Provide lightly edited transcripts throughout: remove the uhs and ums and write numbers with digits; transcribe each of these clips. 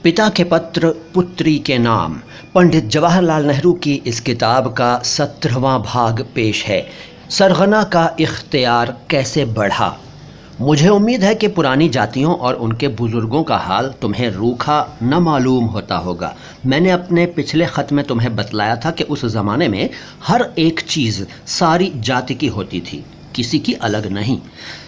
पिता के पत्र पुत्री के नाम। पंडित जवाहरलाल नेहरू की इस किताब का 17वां भाग पेश है। सरगना का इख्तियार कैसे बढ़ा। मुझे उम्मीद है कि पुरानी जातियों और उनके बुजुर्गों का हाल तुम्हें रूखा न मालूम होता होगा। मैंने अपने पिछले ख़त में तुम्हें बतलाया था कि उस ज़माने में हर एक चीज़ सारी जाति की होती थी, किसी की अलग नहीं।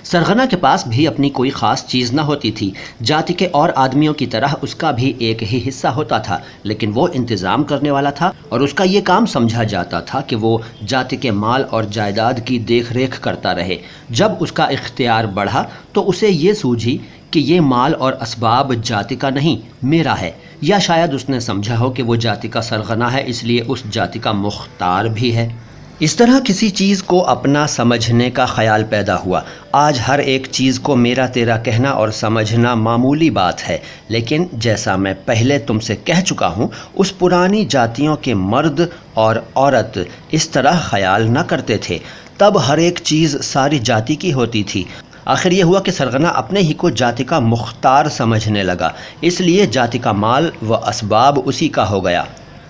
सरगना के पास भी अपनी कोई ख़ास चीज़ न होती थी। जाति के और आदमियों की तरह उसका भी एक ही हिस्सा होता था, लेकिन वो इंतज़ाम करने वाला था और उसका ये काम समझा जाता था कि वो जाति के माल और जायदाद की देख रेख करता रहे। जब उसका इख्तियार बढ़ा तो उसे ये सूझी कि ये माल और असबाब जाति का नहीं, मेरा है। या शायद उसने समझा हो कि वो जाति का सरगना है, इसलिए उस जाति का मुख्तार भी है। इस तरह किसी चीज़ को अपना समझने का ख्याल पैदा हुआ। आज हर एक चीज़ को मेरा तेरा कहना और समझना मामूली बात है, लेकिन जैसा मैं पहले तुमसे कह चुका हूँ, उस पुरानी जातियों के मर्द और औरत इस तरह ख्याल न करते थे। तब हर एक चीज़ सारी जाति की होती थी। आखिर ये हुआ कि सरगना अपने ही को जाति का मुख्तार समझने लगा, इसलिए जाति का माल व असबाब उसी का हो गया।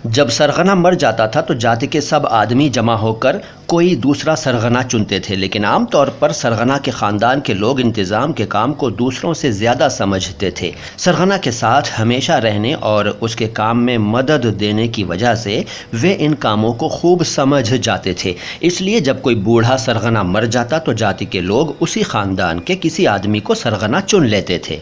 जब सरगना मर जाता था तो जाति के सब आदमी जमा होकर कोई दूसरा सरगना चुनते थे, लेकिन आम तौर पर सरगना के ख़ानदान के लोग इंतज़ाम के काम को दूसरों से ज़्यादा समझते थे। सरगना के साथ हमेशा रहने और उसके काम में मदद देने की वजह से वे इन कामों को खूब समझ जाते थे। इसलिए जब कोई बूढ़ा सरगना मर जाता तो जाति के लोग उसी ख़ानदान के किसी आदमी को सरगना चुन लेते थे।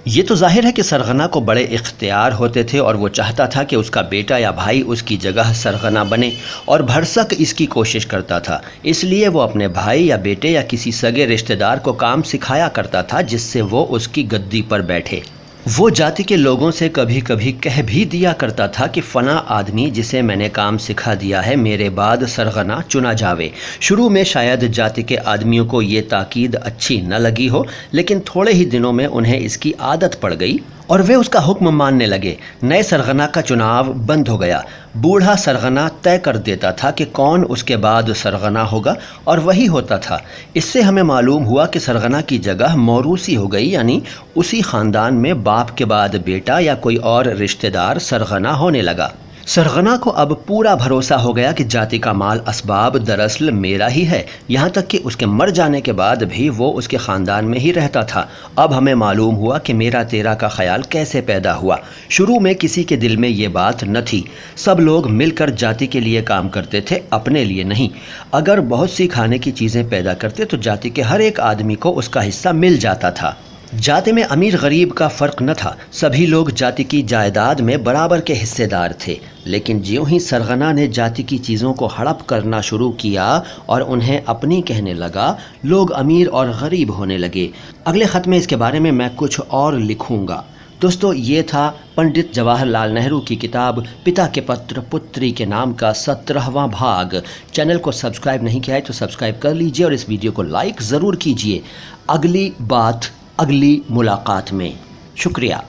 ये तो जाहिर है कि सरगना को बड़े इख्तियार होते थे और वो चाहता था कि उसका बेटा या भाई उसकी जगह सरगना बने, और भरसक इसकी कोशिश करता था। इसलिए वो अपने भाई या बेटे या किसी सगे रिश्तेदार को काम सिखाया करता था, जिससे वो उसकी गद्दी पर बैठे। वो जाति के लोगों से कभी कभी कह भी दिया करता था कि फ़ना आदमी जिसे मैंने काम सिखा दिया है, मेरे बाद सरगना चुना जावे। शुरू में शायद जाति के आदमियों को ये ताकीद अच्छी न लगी हो, लेकिन थोड़े ही दिनों में उन्हें इसकी आदत पड़ गई और वे उसका हुक्म मानने लगे। नए सरगना का चुनाव बंद हो गया। बूढ़ा सरगना तय कर देता था कि कौन उसके बाद सरगना होगा, और वही होता था। इससे हमें मालूम हुआ कि सरगना की जगह मौरूसी हो गई, यानी उसी ख़ानदान में बाप के बाद बेटा या कोई और रिश्तेदार सरगना होने लगा। सरगना को अब पूरा भरोसा हो गया कि जाति का माल असबाब दरअसल मेरा ही है। यहाँ तक कि उसके मर जाने के बाद भी वो उसके ख़ानदान में ही रहता था। अब हमें मालूम हुआ कि मेरा तेरा का ख्याल कैसे पैदा हुआ। शुरू में किसी के दिल में ये बात न थी। सब लोग मिलकर जाति के लिए काम करते थे, अपने लिए नहीं। अगर बहुत सी खाने की चीज़ें पैदा करते तो जाति के हर एक आदमी को उसका हिस्सा मिल जाता था। जाति में अमीर गरीब का फ़र्क न था, सभी लोग जाति की जायदाद में बराबर के हिस्सेदार थे। लेकिन ज्यों ही सरगना ने जाति की चीज़ों को हड़प करना शुरू किया और उन्हें अपनी कहने लगा, लोग अमीर और गरीब होने लगे। अगले ख़त में इसके बारे में मैं कुछ और लिखूँगा। दोस्तों, ये था पंडित जवाहरलाल नेहरू की किताब पिता के पत्र पुत्री के नाम का 17वां भाग। चैनल को सब्सक्राइब नहीं किया है तो सब्सक्राइब कर लीजिए और इस वीडियो को लाइक ज़रूर कीजिए। अगली बात अगली मुलाकात में। शुक्रिया।